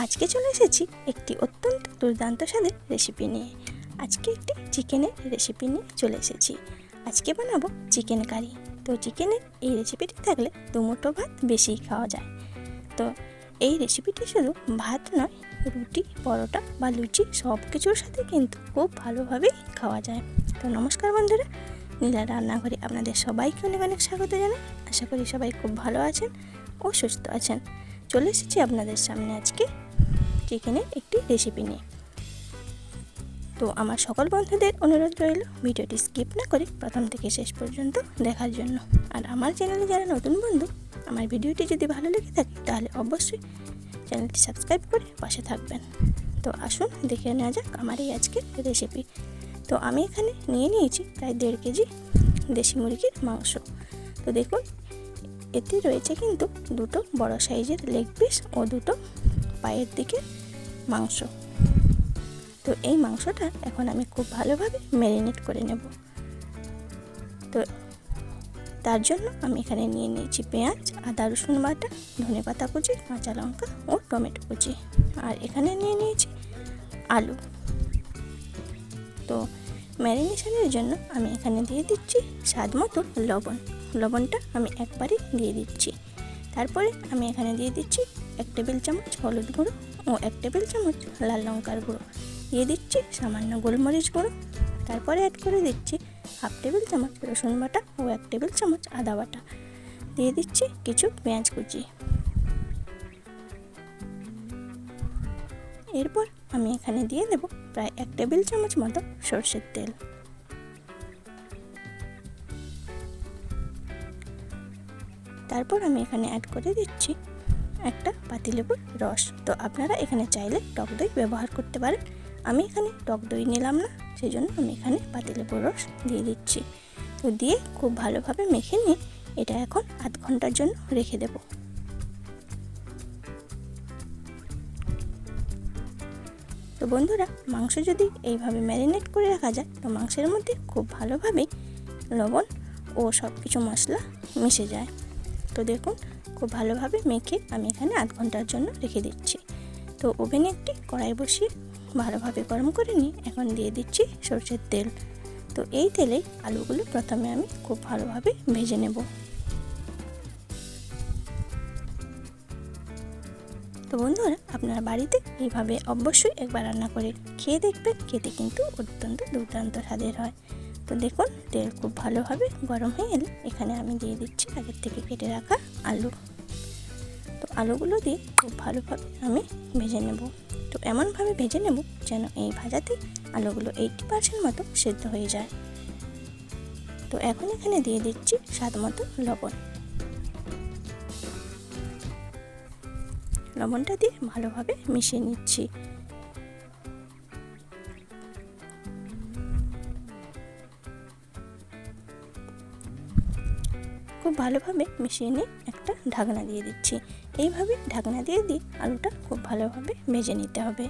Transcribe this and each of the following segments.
আজকে চলে এসেছি একটি অত্যন্ত দুর্দান্ত স্বাদের রেসিপি নিয়ে। আজকে একটি চিকেনের রেসিপি নিয়ে চলে এসেছি। আজকে বানাবো চিকেন কারি। তো চিকেনের এই রেসিপিটি থাকলে দুমুঠো ভাত বেশি খাওয়া যায়। তো এই রেসিপিটি শুধু ভাত নয়, রুটি, পরোটা বা লুচি সব কিছুর সাথে কিন্তু খুব ভালোভাবেই খাওয়া যায়। তো নমস্কার বন্ধুরা, নীলার রান্নাঘরে আপনাদের সবাইকে অনেক অনেক স্বাগত জানাই। আশা করি সবাই খুব ভালো আছেন ও সুস্থ আছেন। চলে এসেছি আপনাদের সামনে আজকে চিকেনের একটি রেসিপি নিয়ে। তো আমার সকল বন্ধুদের অনুরোধ রইল ভিডিওটি স্কিপ না করে প্রথম থেকে শেষ পর্যন্ত দেখার জন্য। আর আমার চ্যানেলে যারা নতুন বন্ধু, আমার ভিডিওটি যদি ভালো লেগে থাকে তাহলে অবশ্যই চ্যানেলটি সাবস্ক্রাইব করে পাশে থাকবেন। তো আসুন দেখে নেওয়া যাক আমার এই আজকের রেসিপি। তো আমি এখানে নিয়েছি প্রায় 1.5 কেজি দেশি মুরগির মাংস। তো দেখুন, এতে রয়েছে কিন্তু দুটো বড় সাইজের লেগ পিস ও দুটো পায়ের দিকে মাংস। তো এই মাংসটা এখন আমি খুব ভালোভাবে ম্যারিনেট করে নেব। তো তার জন্য আমি এখানে নিয়েছি পেঁয়াজ, আদা রসুন বাটা, ধনেপাতা কুচি, কাঁচা লঙ্কা ও টমেটো কুচি। আর এখানে নিয়েছি আলু। তো ম্যারিনেশনের জন্য আমি এখানে দিয়ে দিচ্ছি স্বাদ মতো লবণ। লবণটা আমি একবারই দিয়ে দিচ্ছি। তারপরে আমি এখানে দিয়ে দিচ্ছি 1 টেবিল চামচ হলুদ গুঁড়ো ও 1 টেবিল চামচ লাল লঙ্কার গুঁড়ো। দিয়ে দিচ্ছি সামান্য গোলমরিচ গুঁড়ো। তারপরে অ্যাড করে দিচ্ছি 1/2 টেবিল চামচ রসুন বাটা ও 1 টেবিল চামচ আদা বাটা। দিয়ে দিচ্ছি কিছু পেঁয়াজ কুচি। এরপর আমি এখানে দিয়ে দেব প্রায় 1 টেবিল চামচ মতো সরষের তেল। তারপর আমি এখানে অ্যাড করে দিচ্ছি একটা পাতিলেবুর রস। তো আপনারা এখানে চাইলে টক দই ব্যবহার করতে পারেন। আমি এখানে টক দই নিলাম না, সেই জন্য আমি এখানে পাতিলেবুর রস দিয়ে দিচ্ছি। তো দিয়ে খুব ভালোভাবে মেখে নিয়ে এটা এখন আধ ঘন্টার জন্য রেখে দেব। তো বন্ধুরা, মাংস যদি এইভাবে ম্যারিনেট করে রাখা যায় তো মাংসের মধ্যে খুব ভালোভাবে লবণ ও সব কিছু মশলা মিশে যায়। তো দেখুন, খুব ভালোভাবে মেখে আমি এখানে আধ ঘন্টার জন্য রেখে দিচ্ছি। তো ওভেনে একটি কড়াই বসিয়ে ভালোভাবে গরম করে নিয়ে এখন দিয়ে দিচ্ছি সরষের তেল। তো এই তেলে আলুগুলো প্রথমে আমি খুব ভালোভাবে ভেজে নেব। তো বন্ধুরা, আপনারা বাড়িতে এইভাবে অবশ্যই একবার রান্না করে খেয়ে দেখবেন, খেতে কিন্তু অত্যন্ত দুর্দান্ত স্বাদের হয়। তো দেখুন, তেল খুব ভালোভাবে গরম হয়ে এলে এখানে আমি দিয়ে দিচ্ছি আগের থেকে কেটে রাখা আলু। তো আলুগুলো দিয়ে খুব ভালোভাবে আমি ভেজে নেব। তো এমনভাবে ভেজে নেব যেন এই ভাজাতে আলুগুলো 80% মতো সেদ্ধ হয়ে যায়। তো এখন এখানে দিয়ে দিচ্ছি স্বাদ মতো লবণ। লবণটা দিয়ে ভালোভাবে মিশিয়ে নিচ্ছি। খুব ভালোভাবে মিশিয়ে নিয়ে একটা ঢাকনা দিয়ে দিচ্ছি। এইভাবে ঢাকনা দিয়ে আলুটা খুব ভালোভাবে ভেজে নিতে হবে।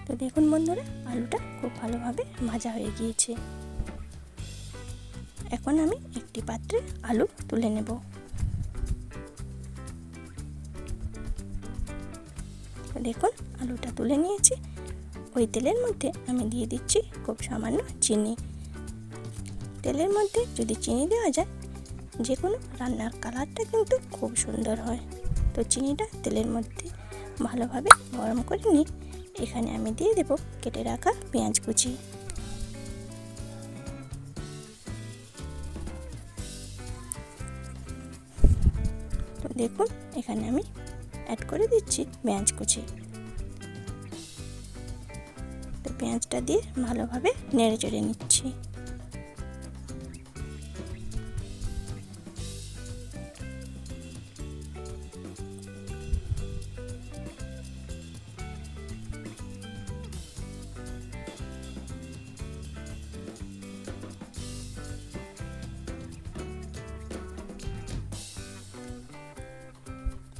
তো দেখুন বন্ধুরা, আলুটা খুব ভালোভাবে ভাজা হয়ে গিয়েছে। এখন আমি একটি পাত্রে আলু তুলে নেব। তো দেখুন, আলুটা তুলে নিয়েছি। ওই তেলের মধ্যে আমি দিয়ে দিচ্ছি খুব সামান্য চিনি। তেলের মধ্যে যদি চিনি দেওয়া যায়, যে কোনো রান্নার কালারটা কিন্তু খুব সুন্দর হয়। তো চিনিটা তেলের মধ্যে ভালোভাবে গরম করে নিয়ে এখানে আমি দিয়ে দেব কেটে রাখা পেঁয়াজ কুচি। তো দেখুন, এখানে আমি অ্যাড করে দিচ্ছি পেঁয়াজ কুচি। তো পেঁয়াজটা দিয়ে ভালোভাবে নেড়ে চেড়ে নিচ্ছি।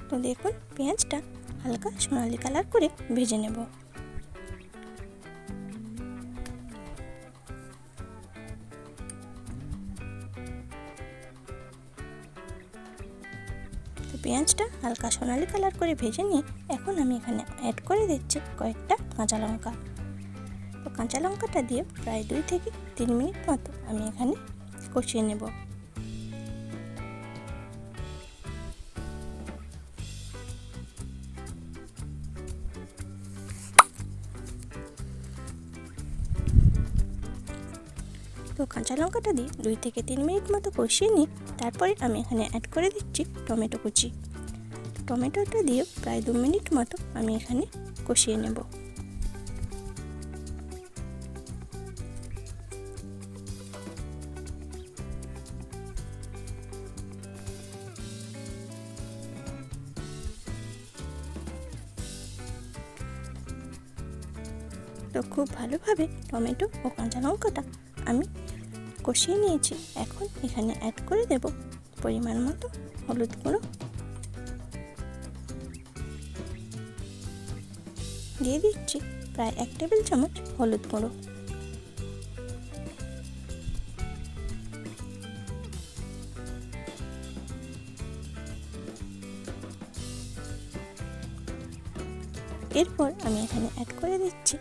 তো দেখুন, পেঁয়াজটা হালকা সোনালি কালার করে ভেজে নেব। তো পেঁয়াজটা হালকা সোনালি কালার করে ভেজে নিয়ে এখন আমি এখানে অ্যাড করে দিচ্ছি কয়েকটা কাঁচা লঙ্কা। তো কাঁচা লঙ্কাটা দিয়ে প্রায় 2 থেকে 3 মিনিট মতো আমি এখানে কষিয়ে নেব। তো কাঁচা লঙ্কাটা দিয়ে 2 থেকে 3 মিনিট মতো কষিয়ে নিই। তারপরে আমি এখানে অ্যাড করে দিচ্ছি টমেটো কুচি। টমেটোটা দিয়ে প্রায় 2 মিনিট মতো আমি এখানে কষিয়ে নেব। তো খুব ভালোভাবে টমেটো ও কাঁচা লঙ্কাটা আমি কষিয়ে নিয়েছি। এখন এখানে অ্যাড করে দেব পরিমাণ মতো হলুদ গুঁড়ো, দিয়ে দিচ্ছি প্রায় 1 টেবিল চামচ হলুদ গুঁড়ো। এরপর আমি এখানে অ্যাড করে দিচ্ছি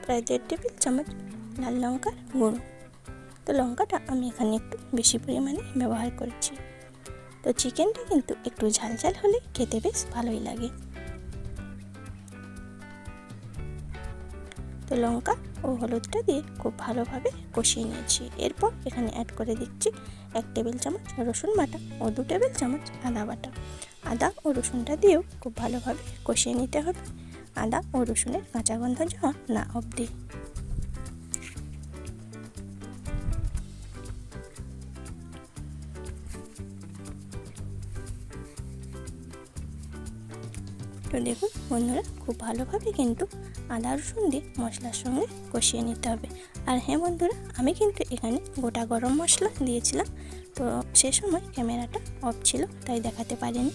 প্রায় 1.5 টেবিল চামচ লাল লঙ্কার গুঁড়ো। তো লঙ্কাটা আমি এখানে একটু বেশি পরিমাণে ব্যবহার করেছি। তো চিকেনটা কিন্তু একটু ঝাল ঝাল হলে খেতে বেশ ভালোই লাগে। তো লঙ্কা ও হলুদটা দিয়ে খুব ভালোভাবে কষিয়ে নিয়েছি। এরপর এখানে অ্যাড করে দিচ্ছি 1 টেবিল চামচ রসুন বাটা ও 2 টেবিল চামচ আদা বাটা। আদা ও রসুনটা দিয়েও খুব ভালোভাবে কষিয়ে নিতে হবে, আদা ও রসুনের কাঁচা গন্ধ যাওয়া না অবধি। তো দেখুন বন্ধুরা, খুব ভালোভাবে কিন্তু আদা রসুন দিয়ে মশলার সঙ্গে কষিয়ে নিতে হবে। আর হ্যাঁ বন্ধুরা, আমি কিন্তু এখানে গোটা গরম মশলা দিয়েছিলাম। তো সে সময় ক্যামেরাটা অফ ছিল তাই দেখাতে পারিনি।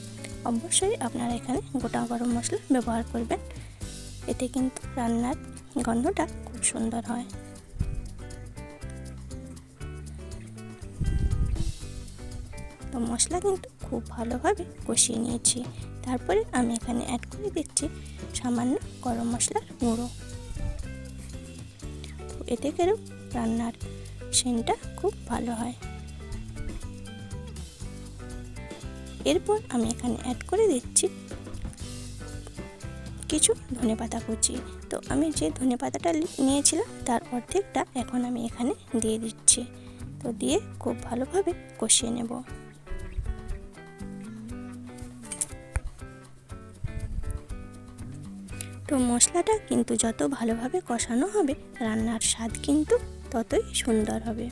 অবশ্যই আপনারা এখানে গোটা গরম মশলা ব্যবহার করবেন, এতে কিন্তু রান্নার গন্ধটা খুব সুন্দর হয়। তো মশলা কিন্তু খুব ভালোভাবে কষিয়ে নিয়েছি। তারপরে আমি এখানে অ্যাড করে দিচ্ছি সামান্য গরম মশলার গুঁড়ো। তো এতে করেও রান্নার সেন্টটা খুব ভালো হয়। এরপর আমি এখানে অ্যাড করে দিচ্ছি কিছু ধনেপাতা কুচি। তো আমি যে ধনেপাতাটা নিয়েছিলাম তার অর্ধেকটা এখন আমি এখানে দিয়ে দিচ্ছি। তো দিয়ে খুব ভালোভাবে কষিয়ে নেব। তো মশলাটা কিন্তু যত ভালোভাবে কষানো হবে রান্নার স্বাদ কিন্তু ততই সুন্দর হবে।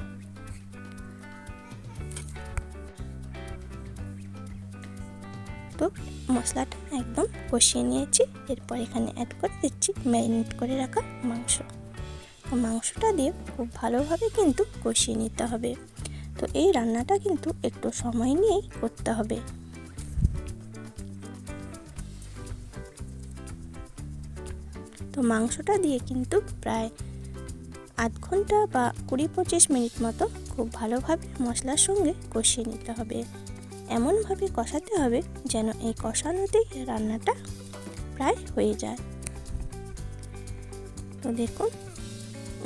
তো মশলাটা একদম কষিয়ে নিয়েছি। এরপর এখানে অ্যাড করে দিচ্ছি ম্যারিনেট করে রাখা মাংস। তো মাংসটা দিয়ে খুব ভালোভাবে কিন্তু কষিয়ে নিতে হবে। তো এই রান্নাটা কিন্তু একটু সময় নিয়েই করতে হবে। তো মাংসটা দিয়ে কিন্তু প্রায় আধ ঘন্টা বা 20-25 মিনিট মতো খুব ভালোভাবে মশলার সঙ্গে কষিয়ে নিতে হবে। এমনভাবে কষাতে হবে যেন এই কষানোতেই রান্নাটা প্রায় হয়ে যায়। তো দেখুন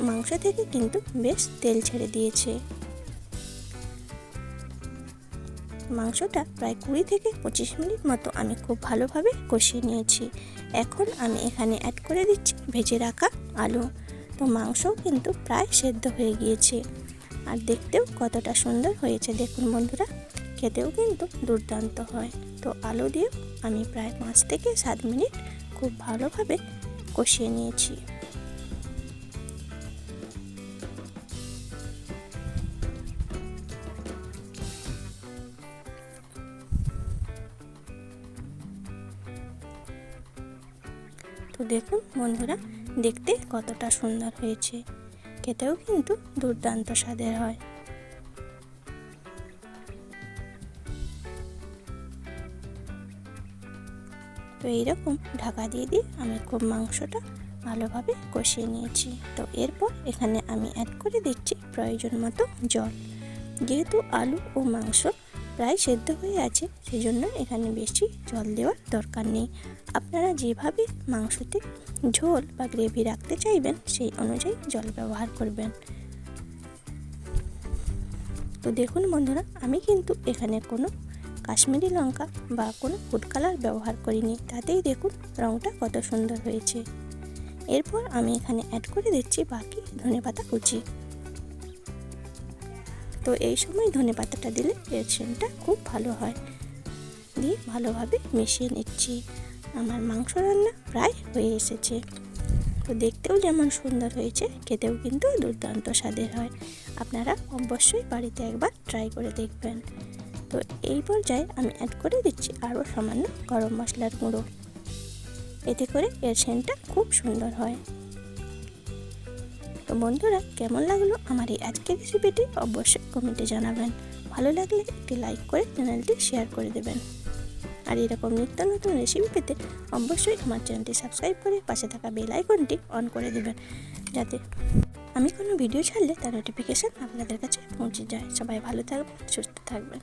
মাংস থেকে কিন্তু বেশ তেল ছেড়ে দিয়েছে। মাংসটা প্রায় 20 থেকে 25 মিনিট মতো আমি খুব ভালোভাবে কষিয়ে নিয়েছি। এখন আমি এখানে অ্যাড করে দিচ্ছি ভেজে রাখা আলু। তো মাংসও কিন্তু প্রায় সেদ্ধ হয়ে গিয়েছে আর দেখতেও কতটা সুন্দর হয়েছে দেখুন বন্ধুরা, খেতেও কিন্তু দুর্দান্ত হয়। তো আলু দিয়ে আমি প্রায় 5 থেকে 7 মিনিট খুব ভালোভাবে কষিয়ে নিয়েছি। তো দেখুন বন্ধুরা, দেখতে কতটা সুন্দর হয়েছে, খেতেও কিন্তু দুর্দান্ত স্বাদের হয়। তো এইরকম ঢাকা দিয়ে দিয়ে আমি খুব মাংসটা ভালোভাবে কষিয়ে নিয়েছি। তো এরপর এখানে আমি অ্যাড করে দিচ্ছি প্রয়োজন মতো জল। যেহেতু আলু ও মাংস প্রায় সেদ্ধ হয়ে আছে, সেজন্য এখানে বেশি জল দেওয়ার দরকার নেই। আপনারা যেভাবে মাংসতে ঝোল বা গ্রেভি রাখতে চাইবেন সেই অনুযায়ী জল ব্যবহার করবেন। তো দেখুন বন্ধুরা, আমি কিন্তু এখানে কোনো কাশ্মীরি লঙ্কা বা কোনো ফুড কালার ব্যবহার করিনি, তাতেই দেখুন রঙটা কত সুন্দর হয়েছে। এরপর আমি এখানে অ্যাড করে দিচ্ছি বাকি ধনেপাতা কুচি। তো এই সময় ধনেপাতাটা দিলে এর সেন্টটা খুব ভালো হয়। দিয়ে ভালোভাবে মিশিয়ে নিচ্ছি। আমার মাংস রান্না প্রায় হয়ে এসেছে। তো দেখতেও যেমন সুন্দর হয়েছে, খেতেও কিন্তু দুর্দান্ত স্বাদের হয়। আপনারা অবশ্যই বাড়িতে একবার ট্রাই করে দেখবেন। তো এই পর্যায়ে আমি অ্যাড করে দিচ্ছি আরও সামান্য গরম মশলার গুঁড়ো। এতে করে এর সেন্টটা খুব সুন্দর হয়। তো বন্ধুরা, কেমন লাগলো আমার এই আজকের রেসিপিটি অবশ্যই কমেন্টে জানাবেন। ভালো লাগলে একটি লাইক করে চ্যানেলটি শেয়ার করে দেবেন। আর এরকম নিত্য নতুন রেসিপি পেতে অবশ্যই আমার চ্যানেলটি সাবস্ক্রাইব করে পাশে থাকা বেল আইকনটি অন করে দেবেন, যাতে আমি কোনো ভিডিও ছাড়লে তার নোটিফিকেশান আপনাদের কাছে পৌঁছে যায়। সবাই ভালো থাকবেন, সুস্থ থাকবেন।